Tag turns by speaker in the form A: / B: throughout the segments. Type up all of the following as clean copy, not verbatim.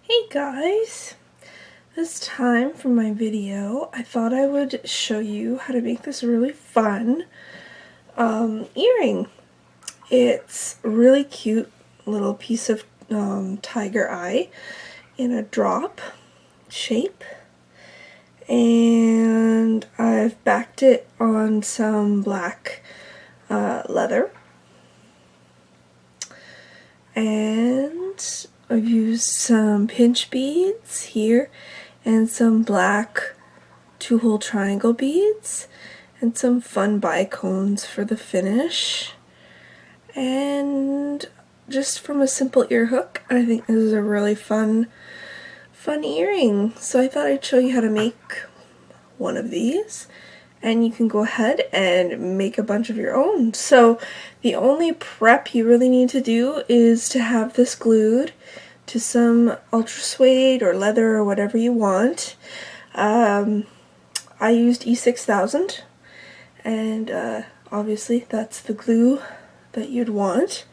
A: Hey guys! This time for my video, I thought I would show you how to make this really fun earring. It's a really cute little piece of tiger eye in a drop shape, and I've backed it on some black leather, and I've used some pinch beads here and some black 2-hole triangle beads and some fun bicones for the finish, and just from a simple ear hook. I think this is a really fun earring, so I thought I'd show you how to make one of these, and you can go ahead and make a bunch of your own. So the only prep you really need to do is to have this glued to some ultrasuede or leather or whatever you want. I used E6000, and obviously that's the glue that you'd want.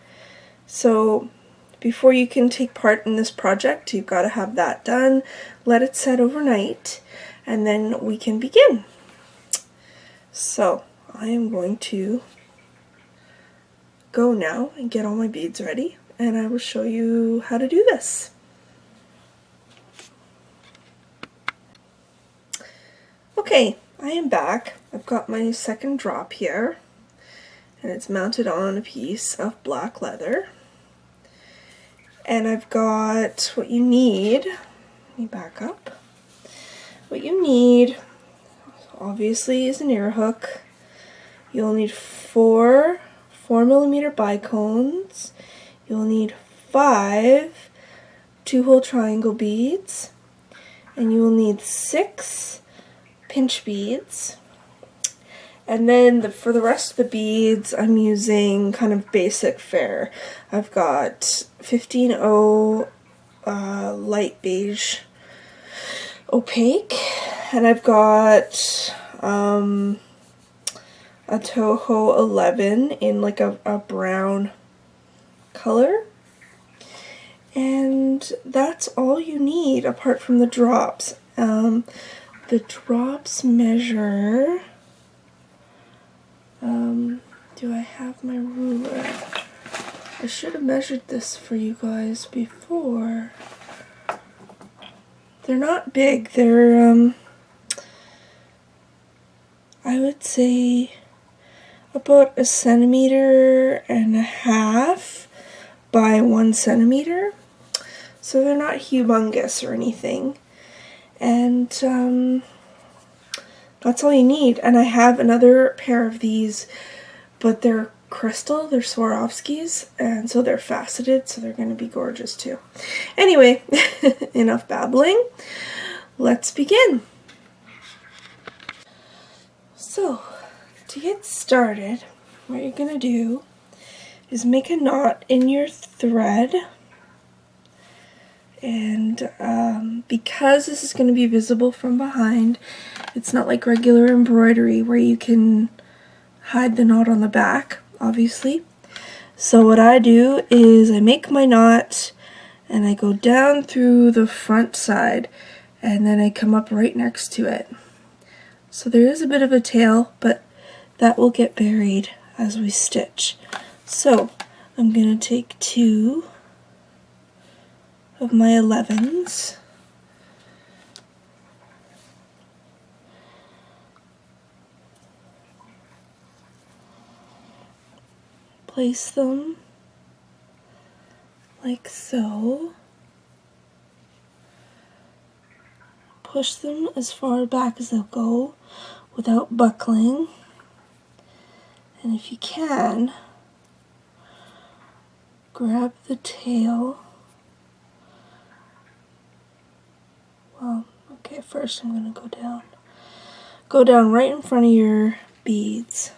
A: So before you can take part in this project, you've got to have that done, let it set overnight, and then we can begin. So I am going to go now and get all my beads ready, and I will show you how to do this. Okay, I am back. I've got my second drop here, and it's mounted on a piece of black leather. And I've got what you need. Let me back up. What you need, obviously, is an ear hook. You'll need 4 4mm bicones. You'll need 5 2-hole triangle beads, and you will need 6 pinch beads. And then for the rest of the beads, I'm using kind of basic fare. I've got 15-0 light beige opaque, and I've got a Toho 11 in like a brown color. And that's all you need apart from the drops. The drops measure, do I have my ruler? I should have measured this for you guys before. They're not big, they're I would say about 1.5 centimeters by 1 centimeter. So they're not humongous or anything. And that's all you need. And I have another pair of these, but they're crystal, they're Swarovskis, and so they're faceted, so they're going to be gorgeous too. Anyway, enough babbling. Let's begin. So, to get started, what you're going to do is make a knot in your thread. And because this is going to be visible from behind, it's not like regular embroidery where you can hide the knot on the back, obviously. So what I do is I make my knot and I go down through the front side, and then I come up right next to it. So there is a bit of a tail, but that will get buried as we stitch. So I'm going to take 2 of my 11s, place them like so, push them as far back as they'll go without buckling, and if you can, grab the tail. Well, okay, first I'm going to go down. Go down right in front of your beads.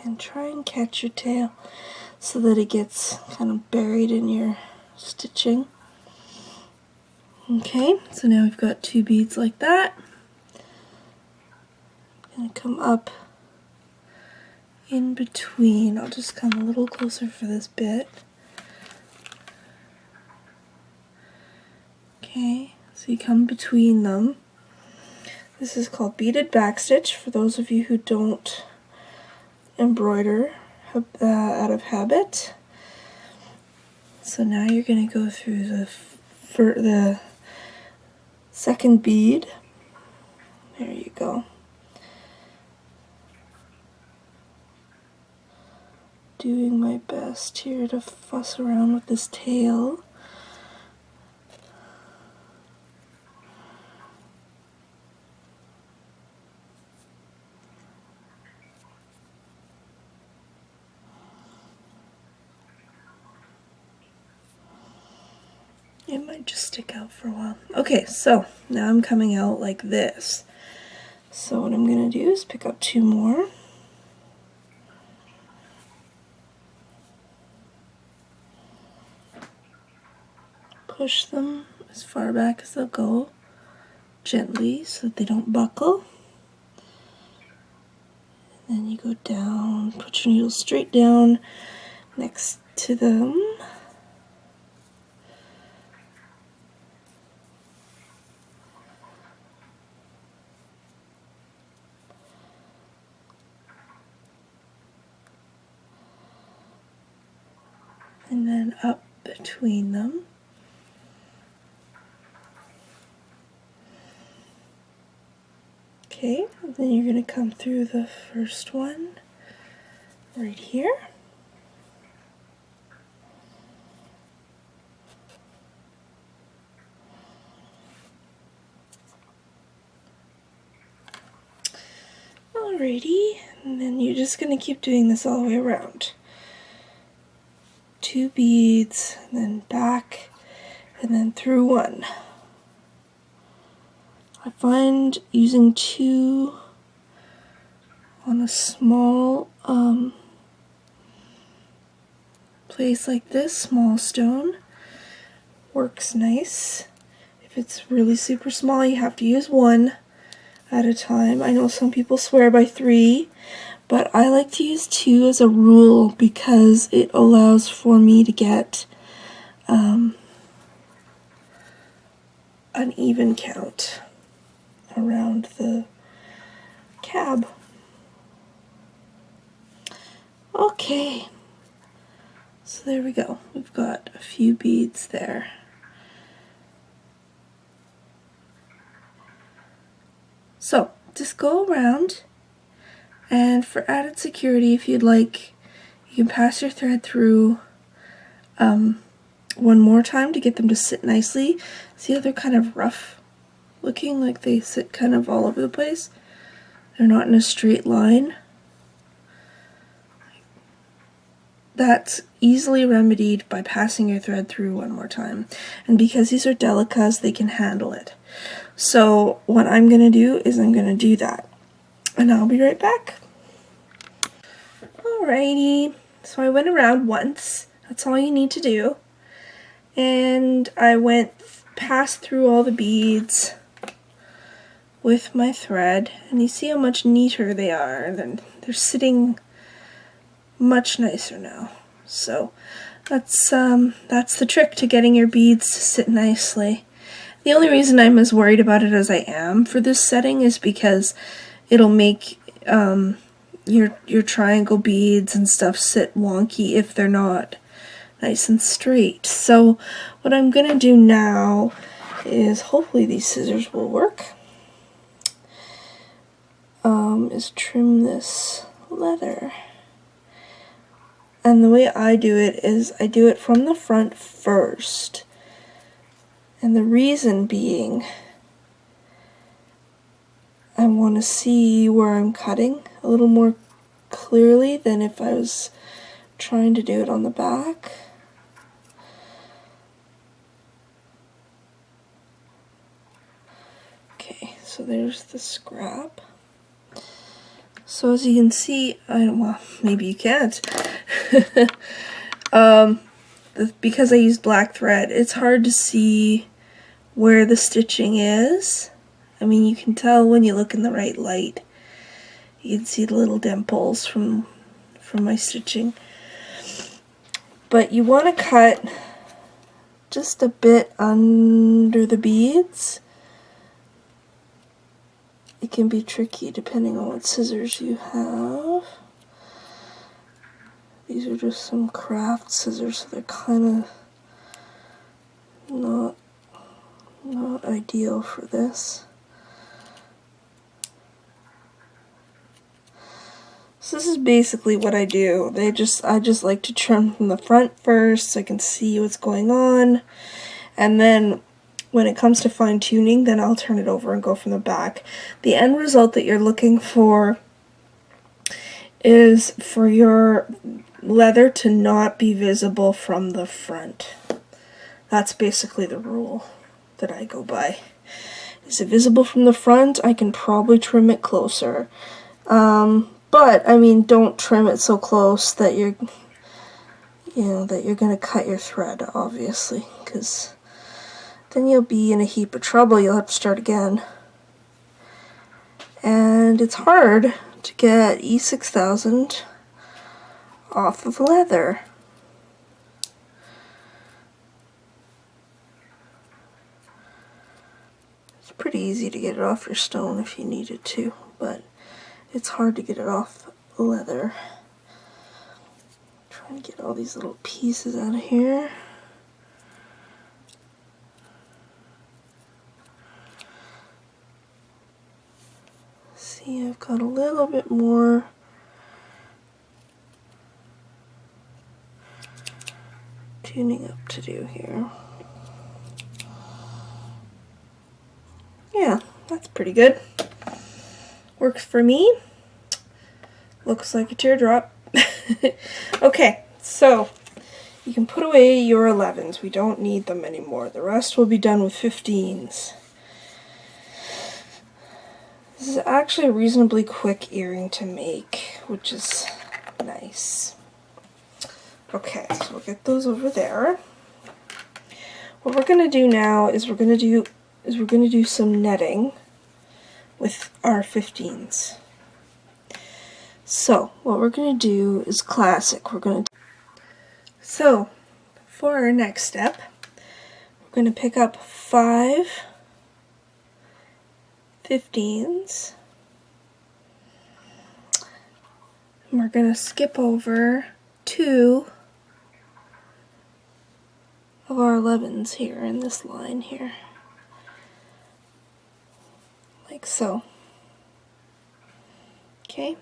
A: and try and catch your tail so that it gets kind of buried in your stitching. Okay, so now we've got 2 beads like that. I'm going to come up in between. I'll just come a little closer for this bit. Okay, so you come between them. This is called beaded backstitch for those of you who don't embroider out of habit. So now you're going to go through the second bead. There you go. Doing my best here to fuss around with this tail. It might just stick out for a while. Okay, so now I'm coming out like this. So what I'm going to do is pick up 2 more. Push them as far back as they'll go, gently, so that they don't buckle. And then you go down, put your needle straight down next to them. And then up between them. Okay, and then you're going to come through the first one right here. Alrighty, and then you're just going to keep doing this all the way around. 2 beads, and then back, and then through 1. I find using 2 on a small place like this, small stone, works nice. If it's really super small, you have to use 1 at a time. I know some people swear by 3, but I like to use 2 as a rule because it allows for me to get an even count around the cab. Okay, so there we go. We've got a few beads there. So just go around, and for added security, if you'd like, you can pass your thread through one more time to get them to sit nicely. See how they're kind of rough looking, like they sit kind of all over the place? They're not in a straight line. That's easily remedied by passing your thread through one more time. And because these are delicas, they can handle it. So what I'm going to do is I'm going to do that. And I'll be right back. Alrighty, so I went around once. That's all you need to do. And I passed through all the beads with my thread, and you see how much neater they are. They're sitting much nicer now. So that's the trick to getting your beads to sit nicely. The only reason I'm as worried about it as I am for this setting is because it'll make your triangle beads and stuff sit wonky if they're not nice and straight. So what I'm gonna do now is, hopefully these scissors will work, is trim this leather. And the way I do it is I do it from the front first. And the reason being, I want to see where I'm cutting a little more clearly than if I was trying to do it on the back. Okay, so there's the scrap. So as you can see, well, maybe you can't. Because I used black thread, it's hard to see where the stitching is. I mean, you can tell when you look in the right light. You can see the little dimples from my stitching. But you want to cut just a bit under the beads. It can be tricky depending on what scissors you have. These are just some craft scissors, so they're kind of not ideal for this. So this is basically what I do. I just like to trim from the front first so I can see what's going on, and then when it comes to fine tuning, then I'll turn it over and go from the back. The end result that you're looking for is for your leather to not be visible from the front. That's basically the rule that I go by. Is it visible from the front? I can probably trim it closer. But I mean, don't trim it so close that you're gonna cut your thread, obviously, because then you'll be in a heap of trouble. You'll have to start again. And it's hard to get E6000 off of leather. It's pretty easy to get it off your stone if you needed to, but it's hard to get it off leather. Trying to get all these little pieces out of here. See, I've got a little bit more tuning up to do here. Yeah, that's pretty good. Works for me. Looks like a teardrop. Okay, so you can put away your 11s. We don't need them anymore. The rest will be done with 15s. This is actually a reasonably quick earring to make, which is nice. Okay, so we'll get those over there. What we're gonna do now is we're gonna do some netting with our 15s. So what we're gonna do is classic. So for our next step, we're gonna pick up 5 15s. And we're gonna skip over 2 of our 11s here in this line here. Like so. Okay.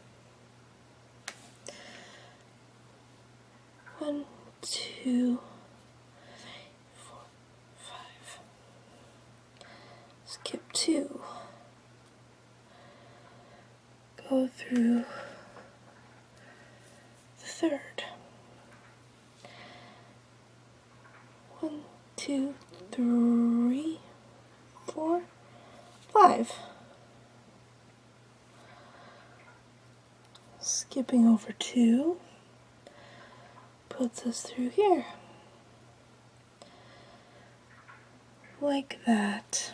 A: 1, 2, 3, 4, 5. Skip 2. Go through the third. 1, 2, 3, 4, 5. Skipping over 2 puts us through here. Like that.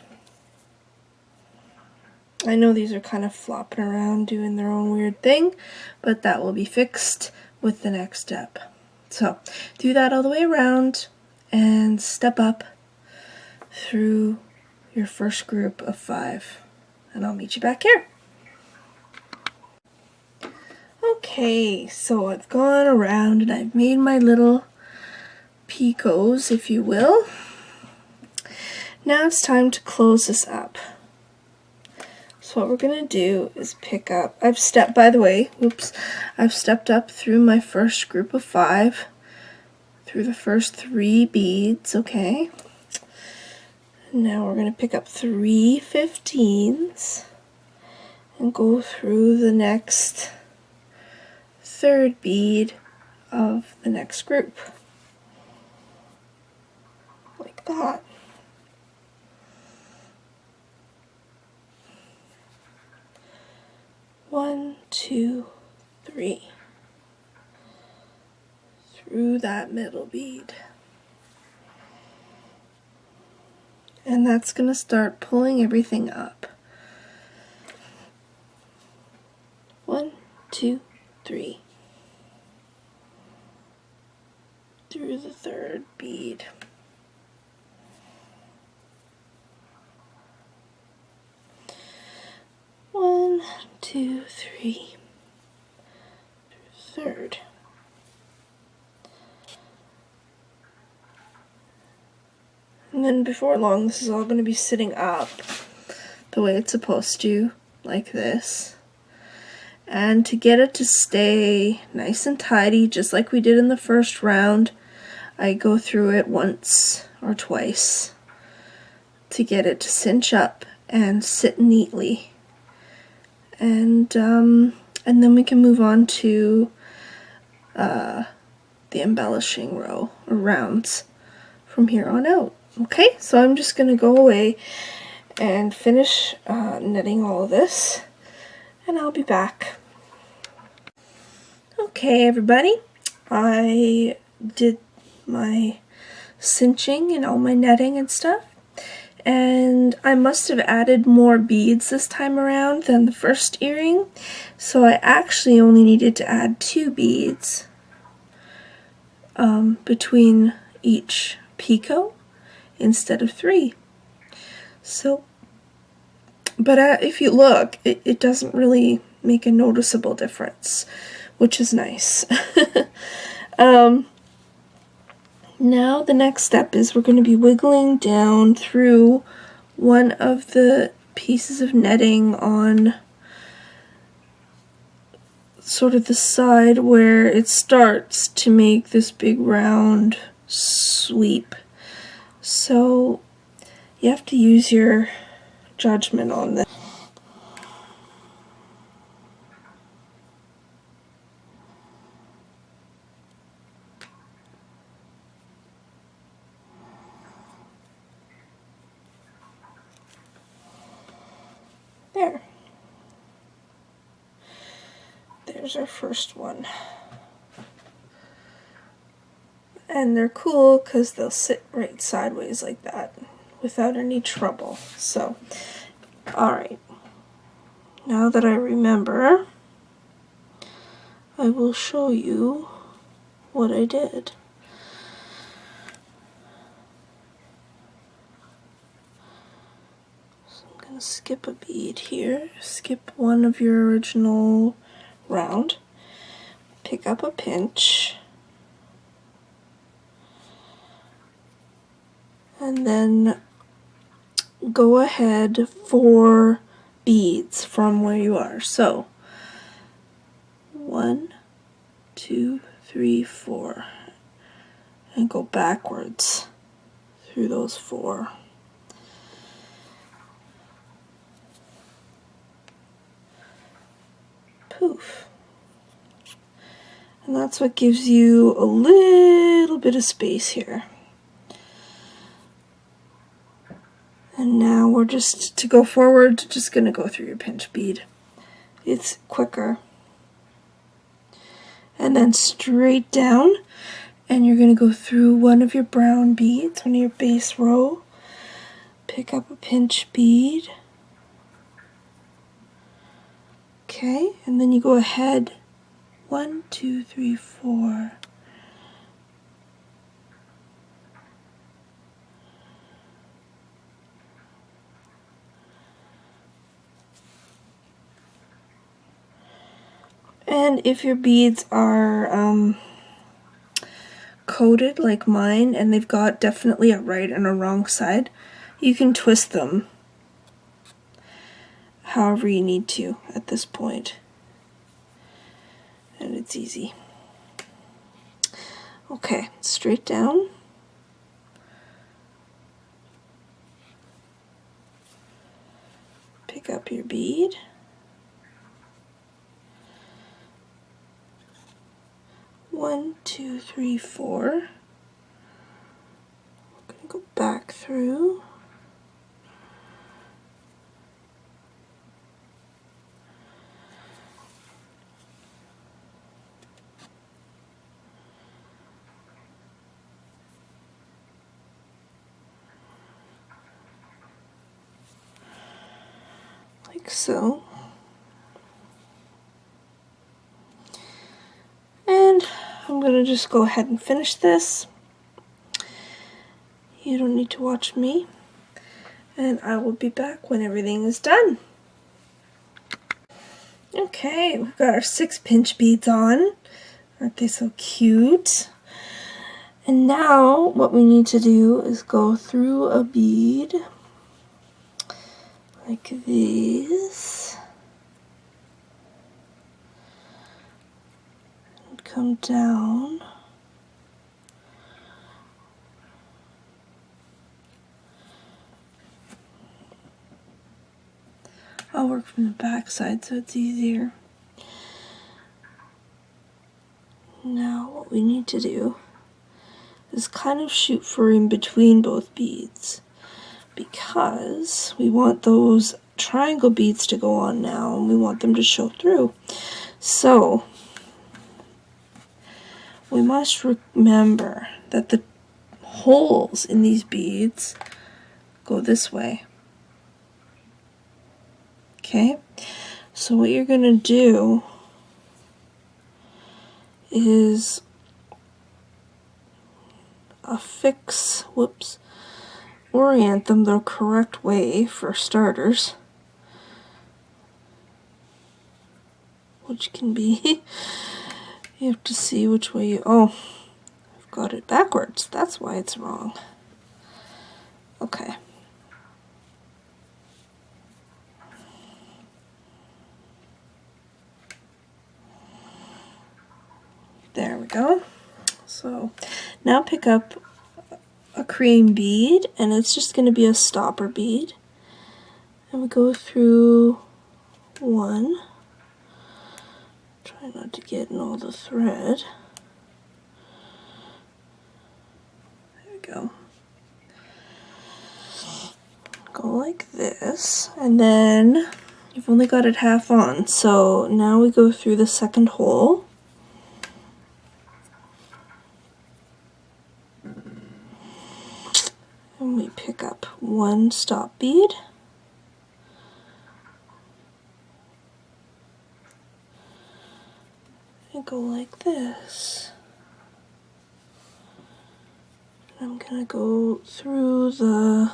A: I know these are kind of flopping around doing their own weird thing, but that will be fixed with the next step. So do that all the way around and step up through your first group of 5, and I'll meet you back here. Okay, so I've gone around and I've made my little picots, if you will. Now it's time to close this up. So what we're going to do is pick up, I've stepped up through my first group of 5, through the first 3 beads, okay? Now we're going to pick up 3 15s and go through the next 3rd bead of the next group. Like that. 1, 2, 3 through that middle bead. And that's going to start pulling everything up. 1, 2, 3 through the third bead. One, two, three, third. And then before long, this is all going to be sitting up the way it's supposed to, like this. And to get it to stay nice and tidy, just like we did in the first round, I go through it once or twice to get it to cinch up and sit neatly. And then we can move on to the embellishing row or rounds from here on out. Okay, so I'm just going to go away and finish knitting all of this, and I'll be back. Okay, everybody, I did my cinching and all my netting and stuff, and I must have added more beads this time around than the first earring, so I actually only needed to add 2 beads between each picot instead of 3. So, but if you look, it doesn't really make a noticeable difference, which is nice. Now the next step is we're going to be wiggling down through one of the pieces of netting on sort of the side where it starts to make this big round sweep. So you have to use your judgment on this. There. There's our first one. And they're cool because they'll sit right sideways like that without any trouble. So, alright. Now that I remember, I will show you what I did. Skip a bead here, skip one of your original round, pick up a pinch, and then go ahead 4 beads from where you are. So 1, 2, 3, 4, and go backwards through those 4. Poof. And that's what gives you a little bit of space here. And now we're just, to go forward, just going to go through your pinch bead. It's quicker. And then straight down, and you're going to go through one of your brown beads, one of your base row. Pick up a pinch bead. Okay, and then you go ahead 1, 2, 3, 4. And if your beads are coated like mine and they've got definitely a right and a wrong side, you can twist them however you need to at this point. And it's easy. Okay, straight down. Pick up your bead. One, two, three, 4. We're going to go back through. like so. And I'm going to just go ahead and finish this. You don't need to watch me. And I will be back when everything is done. Okay, we've got our 6 pinch beads on. Aren't they so cute? And now what we need to do is go through a bead like this. And come down. I'll work from the back side so it's easier. Now what we need to do is kind of shoot for in between both beads, because we want those triangle beads to go on now and we want them to show through. So we must remember that the holes in these beads go this way. Okay, so what you're going to do is orient them the correct way for starters, which can be, you have to see which way you, oh, I've got it backwards, that's why it's wrong. Okay. There we go. So now pick up a cream bead, and it's just going to be a stopper bead. And we go through one. Try not to get in all the thread. There we go. Go like this, and then you've only got it half on. So now we go through the second hole. And we pick up one stop bead. And go like this. I'm gonna go through the,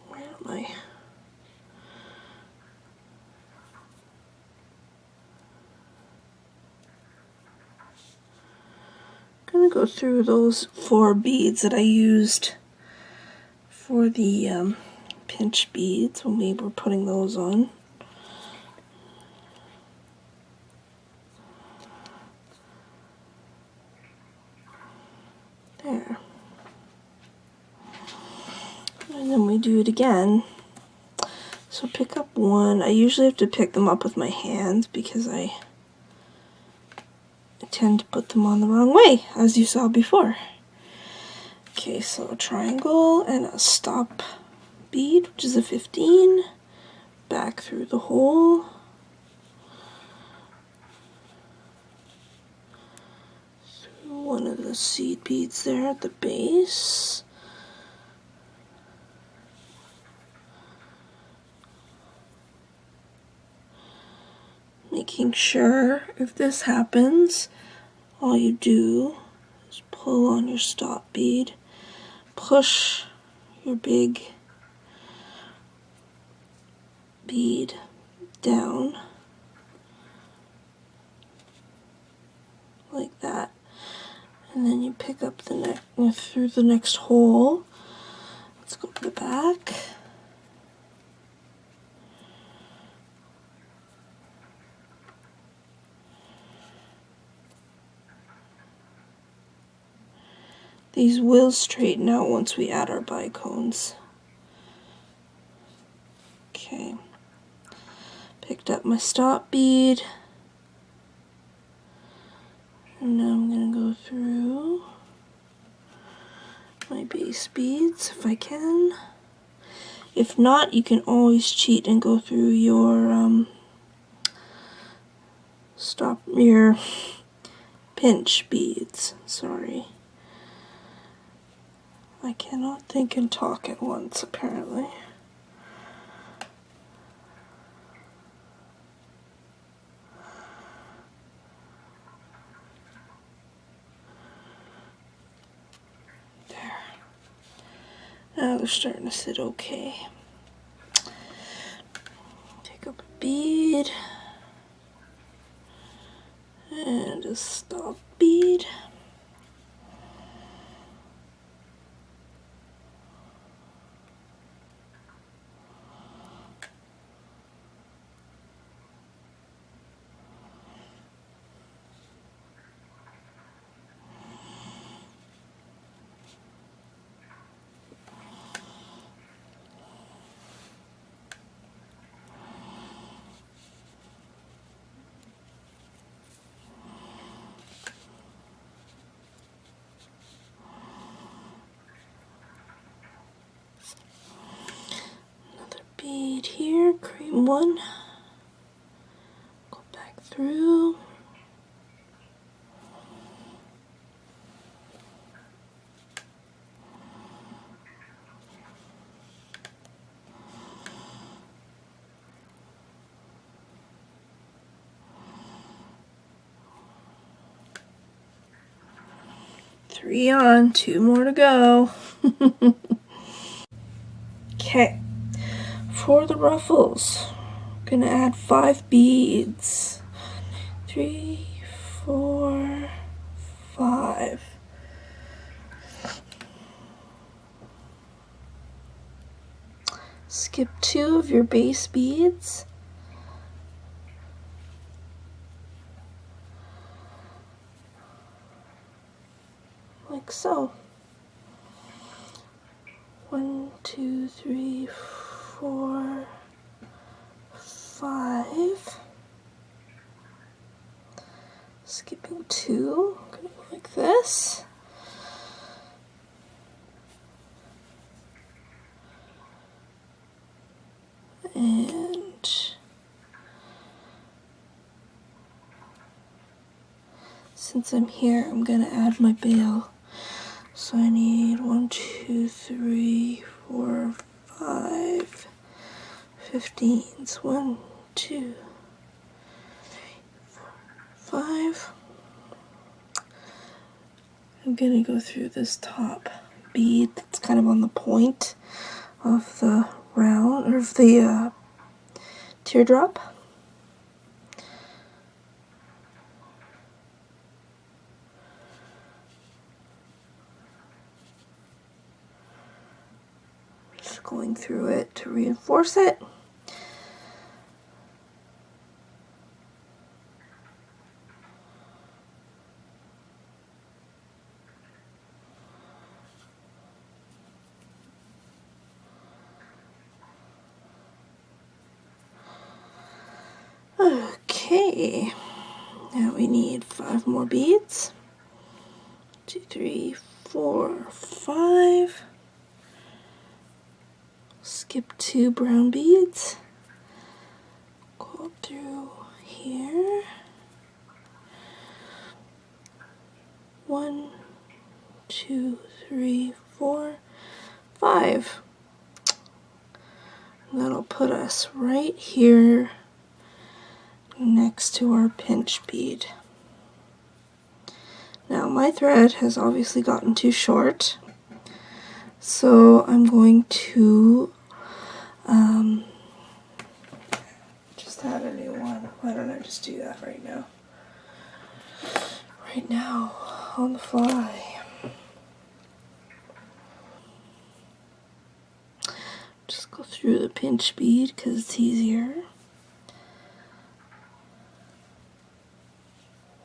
A: where am I? I'm gonna go through those 4 beads that I used for the pinch beads when we were putting those on. There. And then we do it again. So pick up one. I usually have to pick them up with my hands because I tend to put them on the wrong way, as you saw before. Okay, so a triangle and a stop bead, which is a 15, back through the hole, through one of the seed beads there at the base, making sure if this happens, all you do is pull on your stop bead, push your big bead down like that, and then you pick up the through the next hole. Let's go to the back. These will straighten out once we add our bicones. Okay, picked up my stop bead, and now I'm going to go through my base beads if I can. If not, you can always cheat and go through your your pinch beads. Sorry. I cannot think and talk at once, apparently. Now they're starting to sit okay. Take up a bead and a stop bead. Bead here, cream one, go back through, three on, two more to go. Okay. For the ruffles, I'm gonna add 5 beads. 3, 4, 5. Skip 2 of your base beads. Like so. 1, 2, 3, 4, 5. Skipping 2, gonna go like this. And since I'm here, I'm gonna add my bail. So I need 1, 2, 3, 4, 5, 15s. 1, 2, 3, 4, 5. I'm gonna go through this top bead that's kind of on the point of the round, or of the teardrop. Just going through it to reinforce it. Okay, now we need 5 more beads. 2, 3, 4, 5. Skip 2 brown beads. Go up through here. 1, 2, 3, 4, 5. And that'll put us right here next to our pinch bead. Now my thread has obviously gotten too short, so I'm going to just add a new one. Why don't I just do that right now? Right now, on the fly. Just go through the pinch bead because it's easier.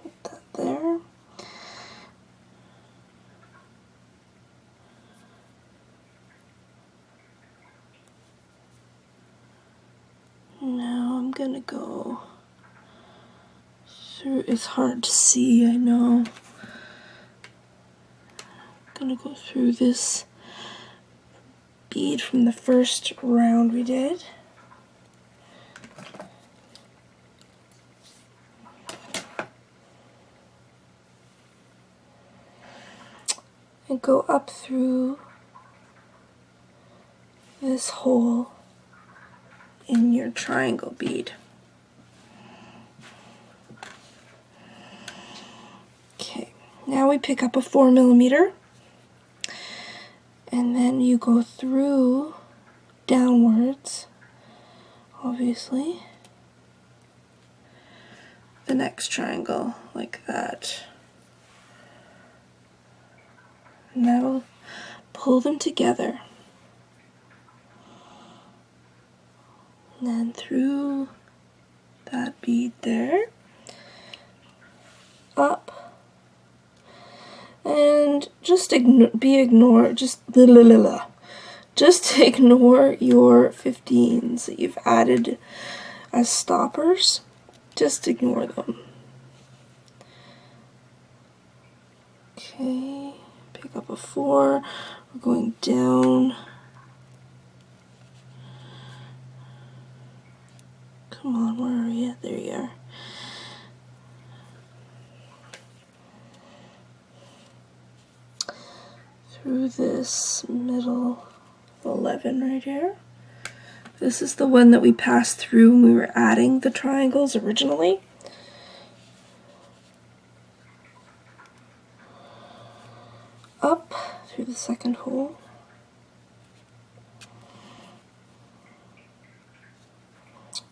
A: Put that there. Now I'm gonna go through. It's hard to see, I know. I'm gonna go through this bead from the first round we did. And go up through this hole in your triangle bead. Okay, now we pick up a 4mm And then you go through downwards, obviously, the next triangle like that. Now pull them together. And then through that bead there, up, and just ignore your 15s that you've added as stoppers. Just ignore them. Okay, pick up a 4. We're going down. Come on, where are you? There you are. Through this middle 11 right here. This is the one that we passed through when we were adding the triangles originally. Up through the second hole.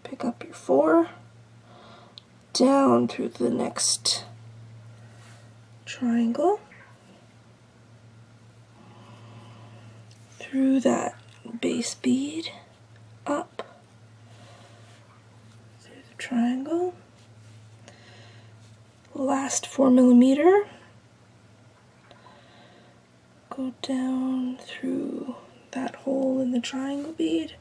A: Pick up your 4. Down through the next triangle. Through that base bead. Up through the triangle, last 4mm, go down through that hole in the triangle bead,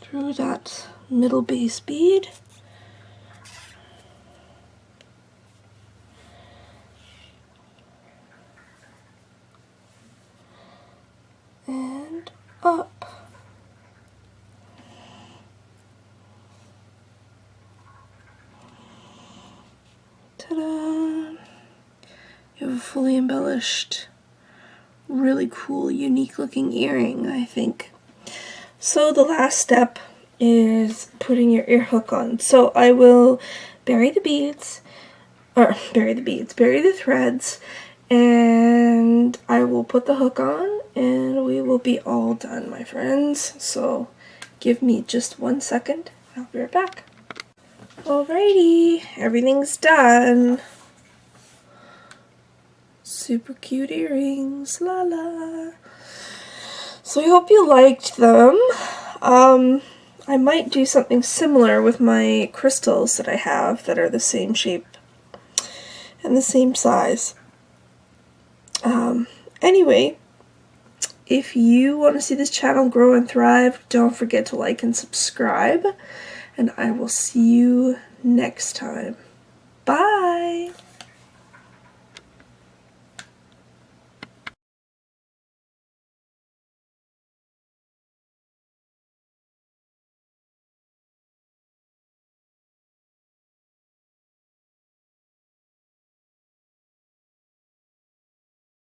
A: through that middle base bead, and up. Ta-da! You have a fully embellished, really cool, unique looking earring, I think. So the last step is putting your ear hook on. So I will bury the threads, and I will put the hook on, and we will be all done, my friends. So give me just 1 second, I'll be right back. Alrighty, everything's done. Super cute earrings, la la. So I hope you liked them. I might do something similar with my crystals that I have that are the same shape and the same size. Anyway, if you want to see this channel grow and thrive, don't forget to like and subscribe, and I will see you next time. Bye!